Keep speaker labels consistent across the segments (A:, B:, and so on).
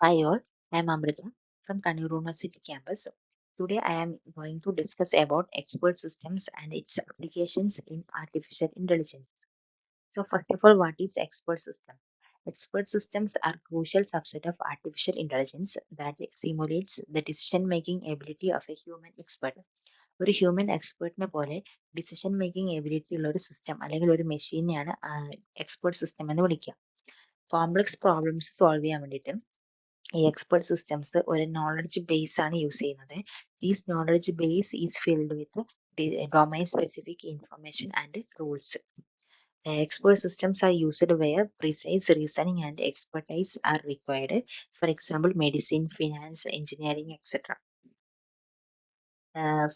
A: Hi all, I am Amrita from Kannur University campus. Today I am going to discuss about expert systems and its applications in artificial intelligence. So first of all, what is expert system? Expert systems are crucial subset of artificial intelligence that simulates the decision-making ability of a human expert. ഒരു human എക്സ്പേർട്ടിനെ പോലെ decision making ability ഉള്ള ഒരു system അല്ലെങ്കിൽ ഒരു മെഷീനെയാണ് expert system എന്ന് വിളിക്കുക. Complex problems solve ചെയ്യാൻ വേണ്ടിയിട്ട് ഈ എക്സ്പെർട്ട് സിസ്റ്റംസ് ഒരു നോളജ് ബേസ് ആണ് യൂസ് ചെയ്യുന്നത്. These knowledge base is filled with domain specific information and rules. Expert systems are used where precise reasoning and expertise are required. For example, medicine, finance, engineering, etc.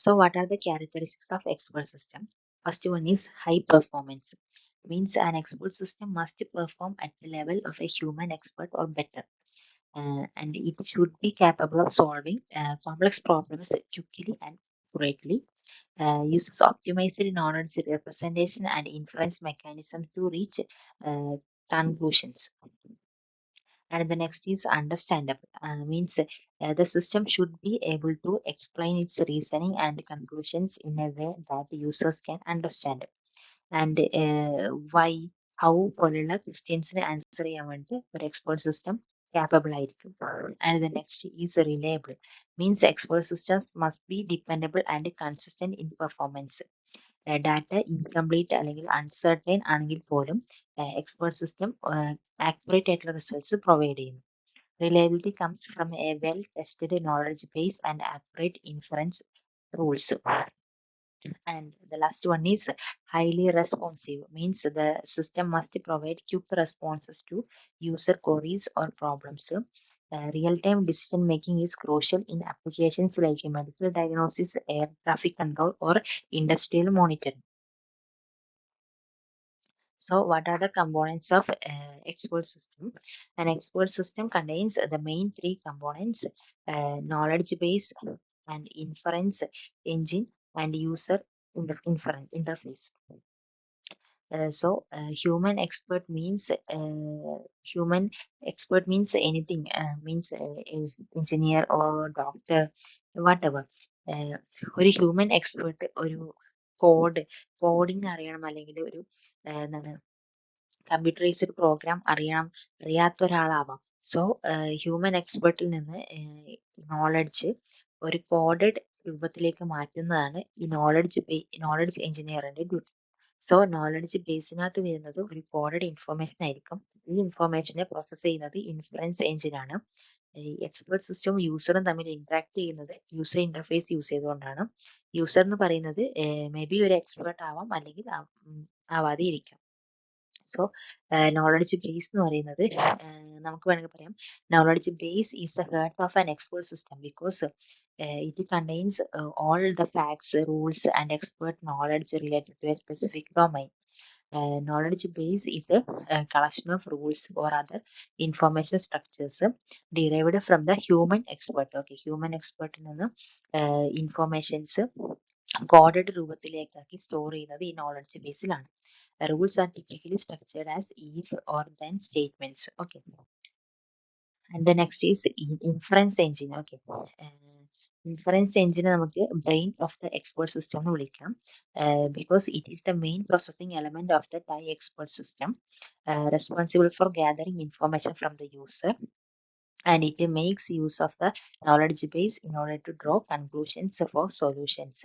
A: So, what are the characteristics of expert system? First one is high performance. Means an expert system must perform at the level of a human expert or better. And it should be capable of solving complex problems quickly and accurately, uses optimized knowledge representation and inference mechanism to reach conclusions. And the next is understandable. Means the system should be able to explain its reasoning and conclusions in a way that users can understand. And why, how പോലുള്ള ക്വസ്റ്റ്യൻസിന് answer ചെയ്യാൻ വേണ്ടി ഒരു expert system capable ആയിരിക്കും. And the next is reliable. Means expert systems must be dependable and consistent in performance. Data incomplete അല്ലെങ്കിൽ uncertain ആണെങ്കിൽ പോലും expert system accurate ആയിട്ടുള്ള results provide ചെയ്യുന്നു. Reliability comes from a well-tested knowledge base and accurate inference rules. And the last one is highly responsive. Means the system must provide quick responses to user queries or problems. Real-time decision making is crucial in applications like medical diagnosis, air traffic control, or industrial monitoring. So, what are the components of expert system? An expert system contains the main three components: knowledge base and inference engine and user interface. Human expert means anything. Means engineer or doctor, whatever. ഒരു human expert ഒരു coding അറിയണം അല്ലെങ്കിൽ ഒരു എന്താണ് computerised ഒരു programme അറിയാത്ത ഒരാളാവാം. So human എക്സ്പേർട്ടിൽ നിന്ന് knowledge ഒരു കോഡഡ് രൂപത്തിലേക്ക് മാറ്റുന്നതാണ് ഈ നോളജ് എഞ്ചിനീയറിന്റെ ഡ്യൂട്ടി. സോ നോളജ് ബേസിനകത്ത് വരുന്നത് ഒരു കോഡഡ് ഇൻഫർമേഷൻ ആയിരിക്കും. ഈ ഇൻഫർമേഷനെ പ്രോസസ് ചെയ്യുന്നത് ഇൻഫറൻസ് എഞ്ചിനാണ്. ഈ എക്സ്പേർട്ട് സിസ്റ്റവും യൂസറും തമ്മിൽ ഇന്ററാക്ട് ചെയ്യുന്നത് യൂസർ ഇന്റർഫേസ് യൂസ് ചെയ്തുകൊണ്ടാണ്. യൂസർ എന്ന് പറയുന്നത് മേ ബി ഒരു എക്സ്പേർട്ട് ആവാം അല്ലെങ്കിൽ ആവാതെ ഇരിക്കാം. സോ നോളജ് ബേസ് എന്ന് പറയുന്നത് നമുക്ക് വേണമെങ്കിൽ പറയാം knowledge base is the heart of an expert system because it contains all the facts, rules, and expert knowledge related to a specific domain. Knowledge base is a collection of rules or other information structures derived from the human expert. Okay, human expert നിന്ന് informations coded രൂപത്തിലേക്കാക്കി store ചെയ്യുന്നത് ഈ knowledge ബേസിലാണ്. Rules are typically structured as if or then statements. Okay. And the next is inference engine. Okay. Inference engine നമുക്ക് brain of the expert system എന്ന് വിളിക്കാം. Because it is the main processing element of the expert system, responsible for gathering information from the user, and it makes use of the knowledge base in order to draw conclusions for solutions.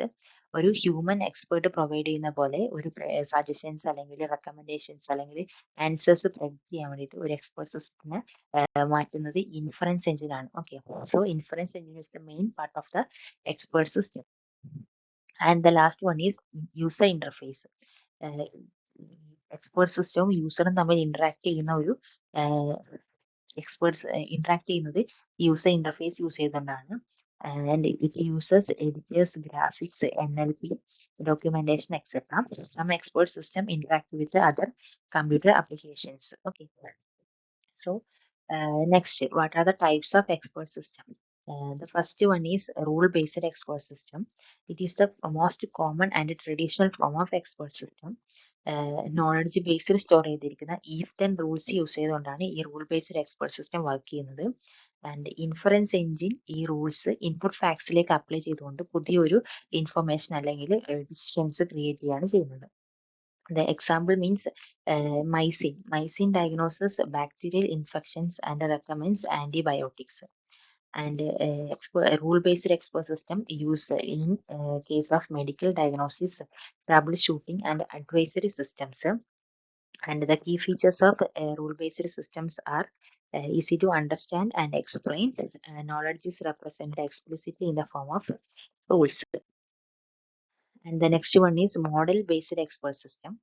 A: ഒരു human expert provide ചെയ്യുന്ന പോലെ ഒരു suggestions അല്ലെങ്കിൽ recommendations അല്ലെങ്കിൽ answers provide ചെയ്യാൻ വേണ്ടിയിട്ട് ഒരു expert സിസ്റ്റത്തിനെ മാറ്റുന്നത് ഇൻഫറൻസ് എഞ്ചിനാണ്. Okay, so inference engine is the main part of the expert system. And the last one is user interface. Expert സിസ്റ്റവും യൂസറും തമ്മിൽ ഇന്ററാക്ട് ചെയ്യുന്ന ഒരു എക്സ്പേർട്സ് ഇന്ററാക്ട് ചെയ്യുന്നത് യൂസർ ഇന്റർഫേസ് യൂസ് ചെയ്തുകൊണ്ടാണ്. And it uses editors, graphics, NLP, documentation, etc. Some expert system interact with the other computer applications. Okay. So next, what are the types of expert system? The first one is rule-based expert system. It is the most common and traditional form of expert system. Knowledge based store ചെയ്തിരിക്കുന്ന if then rules use ചെയ്തുകൊണ്ടാണ് ഈ rule based expert system work ചെയ്യുന്നത്. And inference engine ഈ rules input ഫാക്ട്സിലേക്ക് apply ചെയ്തുകൊണ്ട് പുതിയൊരു information അല്ലെങ്കിൽ decisions create ചെയ്യാണ് ചെയ്യുന്നത്. The example means mycin. Mycin diagnoses bacterial infections and recommends antibiotics. And a rule-based expert system used in case of medical diagnosis, troubleshooting, and advisory systems. And the key features of rule-based systems are easy to understand and explain. Knowledge is represented explicitly in the form of rules. And the next one is model-based expert system.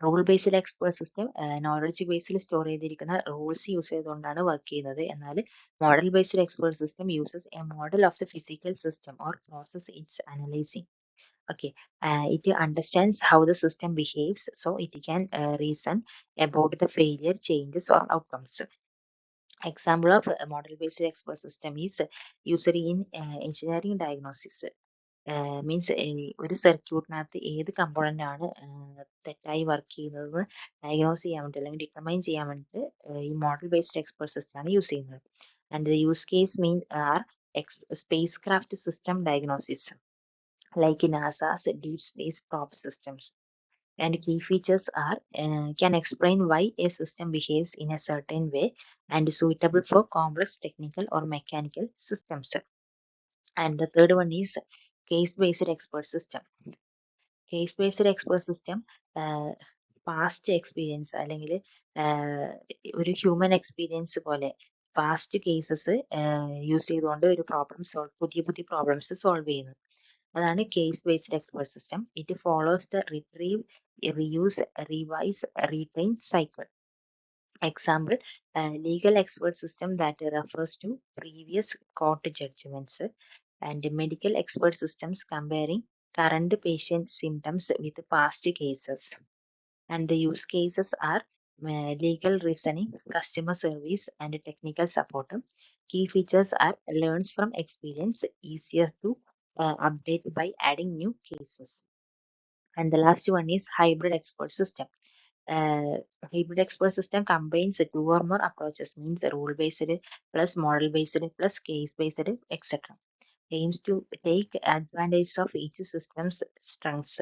A: Rule based expert system knowledge Basil store ചെയ്തിരിക്കുന്ന rules use ചെയ്തുകൊണ്ടാണ് work ചെയ്യുന്നത്. എന്നാൽ model based expert system uses A model of the physical system or process it's analysing. Okay, it understands how the system behaves, so it can reason about the failure, changes, or outcomes. Example of a model-based expert system is used in engineering diagnosis. Means ഒരു സർക്യൂട്ടിനകത്ത് ഏത് component ആണ് തെറ്റായി work ചെയ്യുന്നത് diagnose ചെയ്യാൻ വേണ്ടി അല്ലെങ്കിൽ determine ചെയ്യാൻ വേണ്ടിയിട്ട് ഈ മോഡൽ ബേസ്ഡ് എക്സ്പെർട്ട് സിസ്റ്റം ആണ് യൂസ് ചെയ്യുന്നത്. And the use case mean are spacecraft system diagnosis like NASA's deep space probe systems. And key features are can explain why a system behaves in a certain way and is suitable for complex technical or mechanical systems. And the third one is case-based expert system. Case based expert system past experience അല്ലെങ്കിൽ ഒരു human experience പോലെ past cases use ചെയ്തുകൊണ്ട് ഒരു പുതിയ പുതിയ problems solve ചെയ്യുന്നത്. അതാണ് case based expert system. It follows the retrieve, reuse, revise, retrain cycle. Example, legal expert system that refers to previous court judgments, and medical expert systems comparing current patient symptoms with past cases. And the use cases are legal reasoning, customer service, and technical support. Key features are learns from experience, easier to update by adding new cases. And the last one is hybrid expert system. uh, Hybrid expert system combines the two or more approaches, means rule based plus model based plus case based, etc. Aims to take advantage of each system's strengths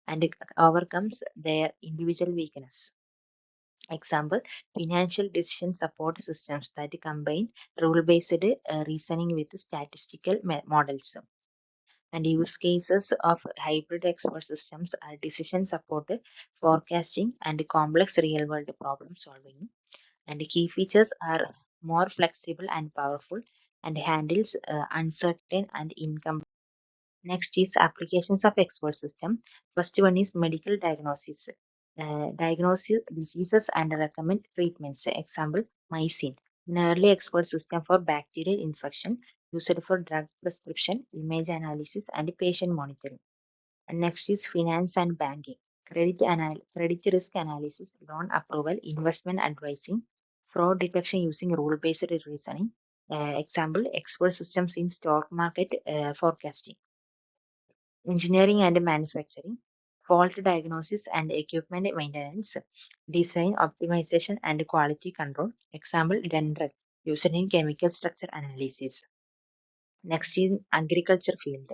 A: and overcomes their individual weakness. Example, financial decision support systems that combine rule based reasoning with statistical models. And use cases of hybrid expert systems are decision support, forecasting, and complex real world problem solving. And key features are more flexible and powerful and handles uncertain and incomplete. Next is applications of expert system. First one is medical diagnosis. Diagnose diseases and recommend treatments. Example, mycin. An early expert system for bacterial infection used for drug prescription, image analysis, and patient monitoring. And next is finance and banking. Credit risk analysis, loan approval, investment advising, fraud detection using rule-based reasoning. Example, expert systems in stock market forecasting. Engineering and manufacturing, fault diagnosis and equipment maintenance, design optimization and quality control. Example, Dendrite, used in chemical structure analysis. Next is agriculture field,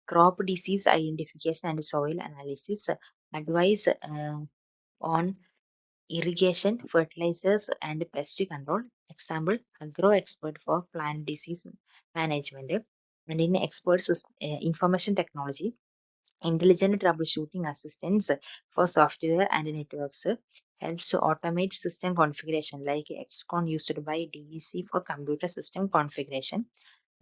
A: crop disease identification and soil analysis, advice on irrigation, fertilizers, and pest control. Example, agro expert for plant disease management. And in information technology, intelligent troubleshooting assistance for software and networks helps to automate system configuration like XCON used by DEC for computer system configuration.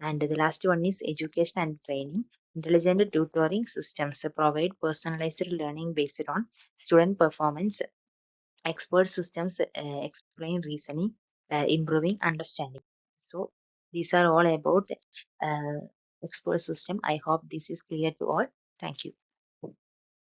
A: And the last one is education and training. Intelligent tutoring systems provide personalized learning based on student performance. Expert systems explain reasoning, improving understanding. So these are all about uh, expert system. I hope this is clear to all. Thank you.